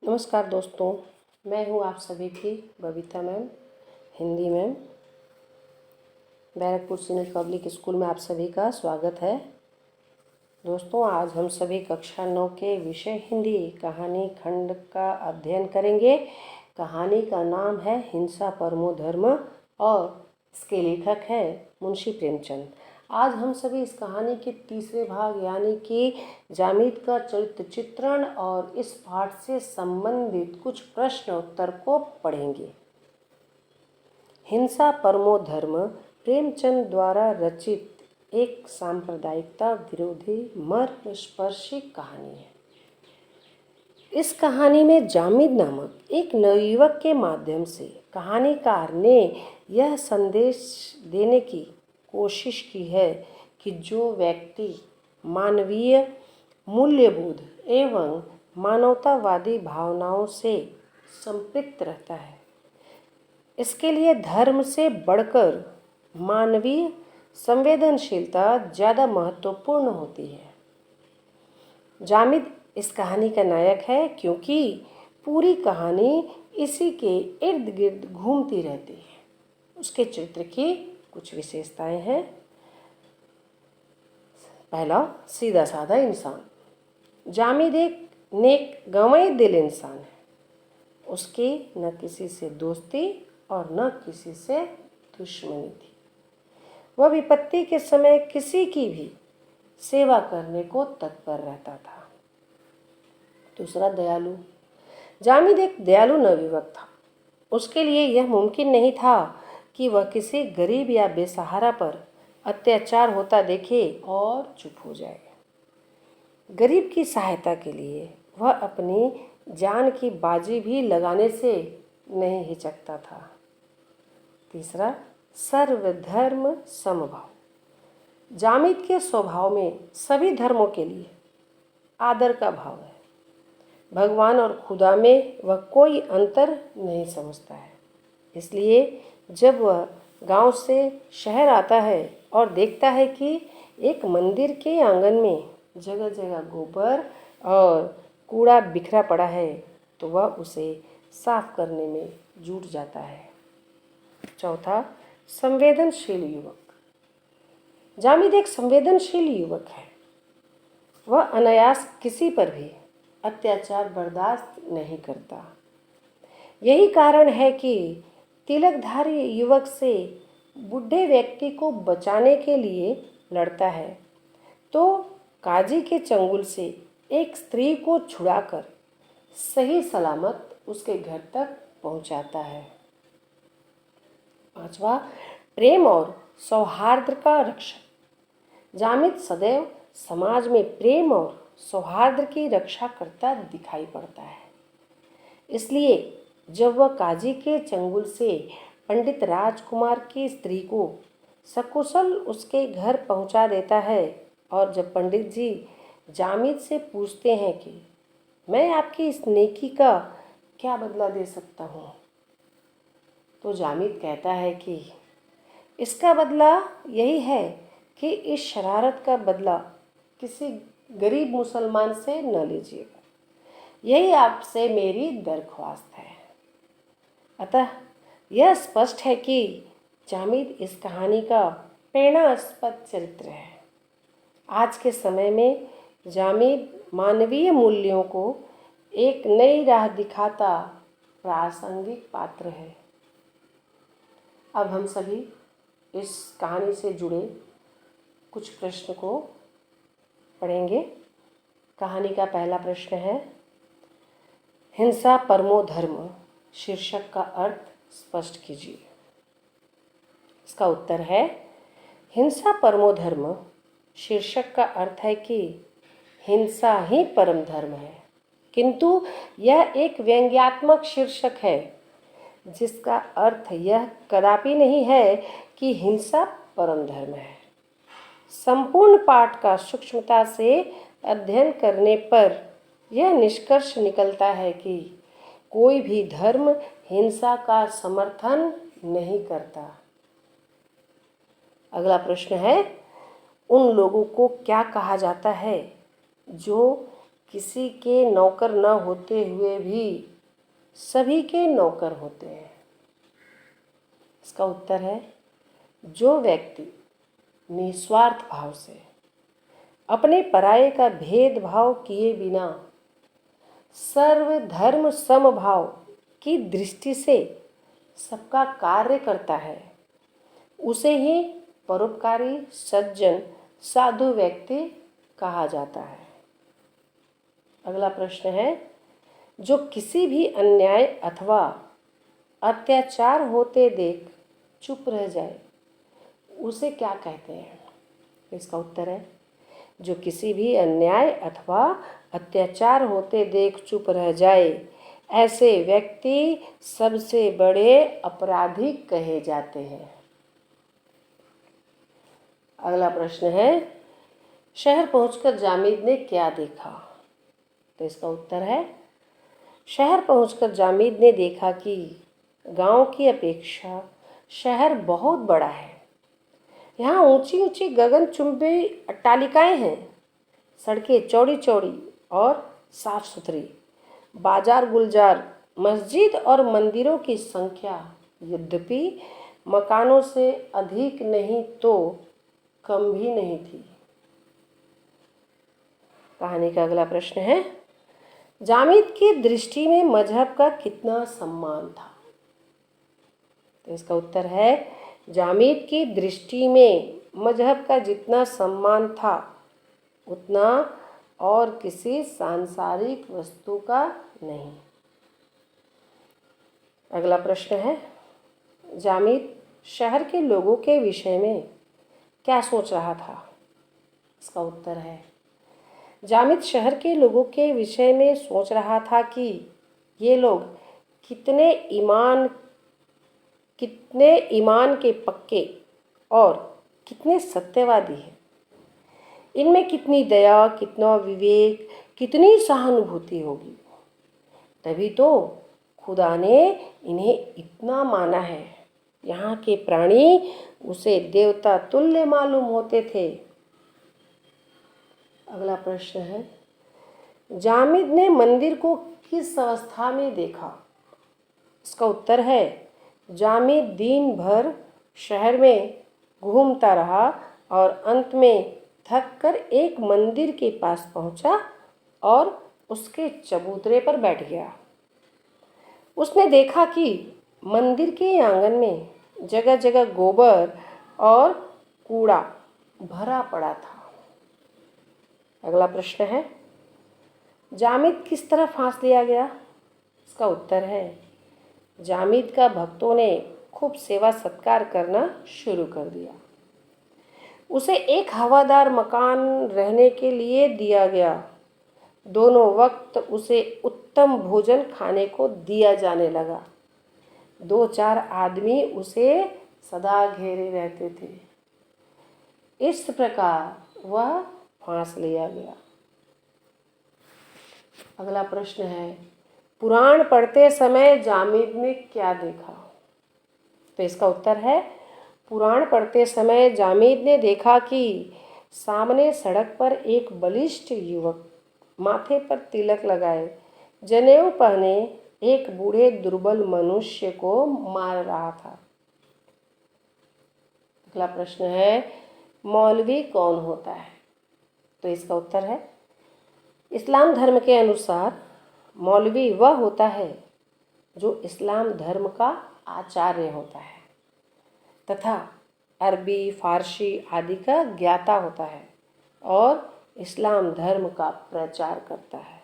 नमस्कार दोस्तों, मैं हूँ आप सभी की Babita ma'am, Hindi ma'am. Barrackpore senior public school में आप सभी का स्वागत है। दोस्तों, आज हम सभी कक्षा 9 के विषय हिंदी कहानी खंड का अध्ययन करेंगे। कहानी का नाम है हिंसा परमो धर्म और इसके लेखक है मुंशी प्रेमचंद। आज हम सभी इस कहानी के तीसरे भाग यानी कि जामिद का चरित्र चित्रण और इस पाठ से संबंधित कुछ प्रश्न उत्तर को पढ़ेंगे। हिंसा परमो धर्म प्रेमचंद द्वारा रचित एक सांप्रदायिकता विरोधी मर्मस्पर्शी कहानी है। इस कहानी में जामिद नामक एक नवयुवक के माध्यम से कहानीकार ने यह संदेश देने की कोशिश की है कि जो व्यक्ति मानवीय मूल्यबोध एवं मानवतावादी भावनाओं से संपृक्त रहता है, इसके लिए धर्म से बढ़कर मानवीय संवेदनशीलता ज़्यादा महत्वपूर्ण होती है। जामिद इस कहानी का नायक है क्योंकि पूरी कहानी इसी के इर्द गिर्द घूमती रहती है। उसके चरित्र की कुछ विशेषताएं हैं। पहला, सीधा साधा इंसान। जामिद एक नेक गंवाई दिल इंसान है। उसकी न किसी से दोस्ती और न किसी से दुश्मनी थी। वह विपत्ति के समय किसी की भी सेवा करने को तत्पर रहता था। दूसरा, दयालु। जामिद एक दयालु नवयुवक था। उसके लिए यह मुमकिन नहीं था कि वह किसी गरीब या बेसहारा पर अत्याचार होता देखे और चुप हो जाए। गरीब की सहायता के लिए वह अपनी जान की बाजी भी लगाने से नहीं हिचकता था। तीसरा, सर्वधर्म समभाव। जामिद के स्वभाव में सभी धर्मों के लिए आदर का भाव है। भगवान और खुदा में वह कोई अंतर नहीं समझता है। इसलिए जब वह गांव से शहर आता है और देखता है कि एक मंदिर के आंगन में जगह जगह गोबर और कूड़ा बिखरा पड़ा है, तो वह उसे साफ करने में जुट जाता है। चौथा, संवेदनशील युवक। जामिद एक संवेदनशील युवक है। वह अनायास किसी पर भी अत्याचार बर्दाश्त नहीं करता। यही कारण है कि तिलकधारी युवक से बूढ़े व्यक्ति को बचाने के लिए लड़ता है तो काजी के चंगुल से एक स्त्री को छुड़ाकर सही सलामत उसके घर तक पहुंचाता है। पांचवा, प्रेम और सौहार्द का रक्षक। जामिद सदैव समाज में प्रेम और सौहार्द की रक्षा करता दिखाई पड़ता है। इसलिए जब वह काजी के चंगुल से पंडित राजकुमार की स्त्री को सकुशल उसके घर पहुंचा देता है और जब पंडित जी जामिद से पूछते हैं कि मैं आपकी इस नेकी का क्या बदला दे सकता हूँ, तो जामिद कहता है कि इसका बदला यही है कि इस शरारत का बदला किसी गरीब मुसलमान से न लीजिएगा। यही आपसे मेरी दरख्वास्त है। अतः यह स्पष्ट है कि जामिद इस कहानी का प्रेरणास्पद चरित्र है। आज के समय में जामिद मानवीय मूल्यों को एक नई राह दिखाता प्रासंगिक पात्र है। अब हम सभी इस कहानी से जुड़े कुछ प्रश्न को पढ़ेंगे। कहानी का पहला प्रश्न है, हिंसा परमो धर्म शीर्षक का अर्थ स्पष्ट कीजिए। इसका उत्तर है, हिंसा परमो धर्म शीर्षक का अर्थ है कि हिंसा ही परम धर्म है, किंतु यह एक व्यंग्यात्मक शीर्षक है जिसका अर्थ यह कदापि नहीं है कि हिंसा परम धर्म है। संपूर्ण पाठ का सूक्ष्मता से अध्ययन करने पर यह निष्कर्ष निकलता है कि कोई भी धर्म हिंसा का समर्थन नहीं करता। अगला प्रश्न है, उन लोगों को क्या कहा जाता है जो किसी के नौकर न होते हुए भी सभी के नौकर होते हैं? इसका उत्तर है, जो व्यक्ति निस्वार्थ भाव से अपने पराये का भेदभाव किए बिना सर्वधर्म समभाव की दृष्टि से सबका कार्य करता है, उसे ही परोपकारी सज्जन साधु व्यक्ति कहा जाता है। अगला प्रश्न है, जो किसी भी अन्याय अथवा अत्याचार होते देख चुप रह जाए उसे क्या कहते हैं? इसका उत्तर है, जो किसी भी अन्याय अथवा अत्याचार होते देख चुप रह जाए ऐसे व्यक्ति सबसे बड़े अपराधी कहे जाते हैं। अगला प्रश्न है, शहर पहुंचकर जामिद ने क्या देखा? तो इसका उत्तर है, शहर पहुंचकर जामिद ने देखा कि गांव की अपेक्षा शहर बहुत बड़ा है। यहाँ ऊंची ऊंची गगनचुंबी अट्टालिकाएं हैं, सड़कें चौड़ी चौड़ी और साफ सुथरी, बाजार गुलजार, मस्जिद और मंदिरों की संख्या यद्यपि मकानों से अधिक नहीं तो कम भी नहीं थी। कहानी का अगला प्रश्न है, जामिद की दृष्टि में मजहब का कितना सम्मान था? तो इसका उत्तर है, जामिद की दृष्टि में मजहब का जितना सम्मान था उतना और किसी सांसारिक वस्तु का नहीं। अगला प्रश्न है, जामिद शहर के लोगों के विषय में क्या सोच रहा था? इसका उत्तर है, जामिद शहर के लोगों के विषय में सोच रहा था कि ये लोग कितने ईमान के पक्के और कितने सत्यवादी हैं। इनमें कितनी दया, कितना विवेक, कितनी सहानुभूति होगी। तभी तो खुदा ने इन्हें इतना माना है। यहाँ के प्राणी उसे देवता तुल्य मालूम होते थे। अगला प्रश्न है, जामिद ने मंदिर को किस अवस्था में देखा? इसका उत्तर है, जामिद दिन भर शहर में घूमता रहा और अंत में थक कर एक मंदिर के पास पहुंचा और उसके चबूतरे पर बैठ गया। उसने देखा कि मंदिर के आंगन में जगह जगह गोबर और कूड़ा भरा पड़ा था। अगला प्रश्न है, जामिद किस तरह फांस लिया गया? इसका उत्तर है, जामिद का भक्तों ने खूब सेवा सत्कार करना शुरू कर दिया। उसे एक हवादार मकान रहने के लिए दिया गया। दोनों वक्त उसे उत्तम भोजन खाने को दिया जाने लगा। 2-4 आदमी उसे सदा घेरे रहते थे। इस प्रकार वह फांस लिया गया। अगला प्रश्न है, पुराण पढ़ते समय जामिद ने क्या देखा? तो इसका उत्तर है, पुराण पढ़ते समय जामिद ने देखा कि सामने सड़क पर एक बलिष्ठ युवक माथे पर तिलक लगाए, जनेऊ पहने एक बूढ़े दुर्बल मनुष्य को मार रहा था। अगला प्रश्न है, मौलवी कौन होता है? तो इसका उत्तर है, इस्लाम धर्म के अनुसार मौलवी वह होता है जो इस्लाम धर्म का आचार्य होता है तथा अरबी, फारसी आदि का ज्ञाता होता है और इस्लाम धर्म का प्रचार करता है।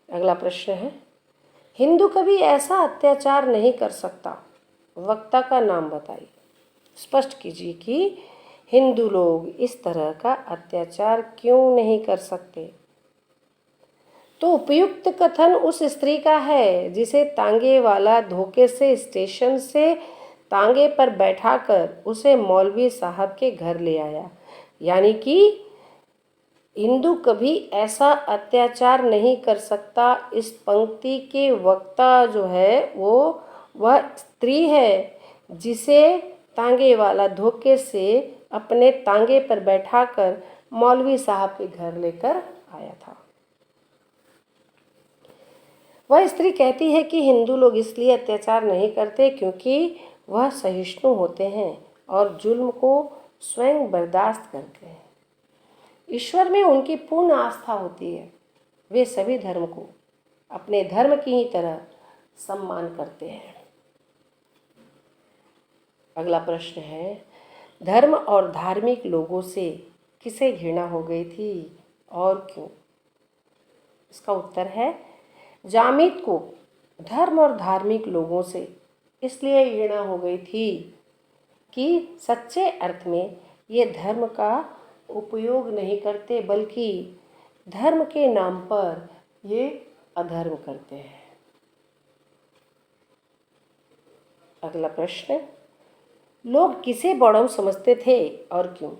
अगला प्रश्न है, हिंदू कभी ऐसा अत्याचार नहीं कर सकता। वक्ता का नाम बताइए। स्पष्ट कीजिए कि हिंदू लोग इस तरह का अत्याचार क्यों नहीं कर सकते। तो उपयुक्त कथन उस स्त्री का है जिसे तांगे वाला धोखे से स्टेशन से तांगे पर बैठाकर उसे मौलवी साहब के घर ले आया। यानी कि हिंदू कभी ऐसा अत्याचार नहीं कर सकता। इस पंक्ति के वक्ता जो है वह स्त्री है जिसे तांगे वाला धोखे से अपने तांगे पर बैठाकर मौलवी साहब के घर लेकर दिखाया था। वह स्त्री कहती है कि हिंदू लोग इसलिए अत्याचार नहीं करते क्योंकि वह सहिष्णु होते हैं और जुल्म को स्वयं बर्दाश्त करते हैं। ईश्वर में उनकी पूर्ण आस्था होती है। वे सभी धर्म को अपने धर्म की ही तरह सम्मान करते हैं। अगला प्रश्न है, धर्म और धार्मिक लोगों से किसे घृणा हो गई थी और क्यों? इसका उत्तर है, जामिद को धर्म और धार्मिक लोगों से इसलिए घृणा हो गई थी कि सच्चे अर्थ में ये धर्म का उपयोग नहीं करते बल्कि धर्म के नाम पर ये अधर्म करते हैं। अगला प्रश्न, लोग किसे बड़म समझते थे और क्यों?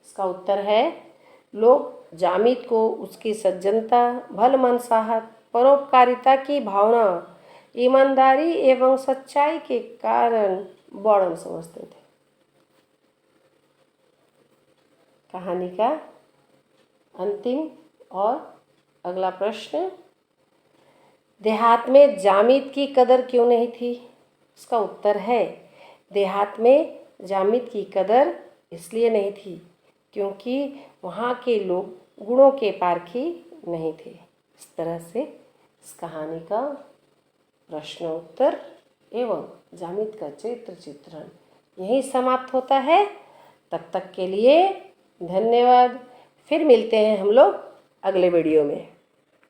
इसका उत्तर है, लोग जामिद को उसकी सज्जनता, भलमनसाहत, परोपकारिता की भावना, ईमानदारी एवं सच्चाई के कारण बड़म समझते थे। कहानी का अंतिम और अगला प्रश्न, देहात में जामिद की कदर क्यों नहीं थी? इसका उत्तर है, देहात में जामिद की कदर इसलिए नहीं थी क्योंकि वहाँ के लोग गुणों के पारखी नहीं थे। इस तरह से इस कहानी का प्रश्न उत्तर एवं जामिद का चरित्र चित्रण यहीं समाप्त होता है। तब तक के लिए धन्यवाद। फिर मिलते हैं हम लोग अगले वीडियो में।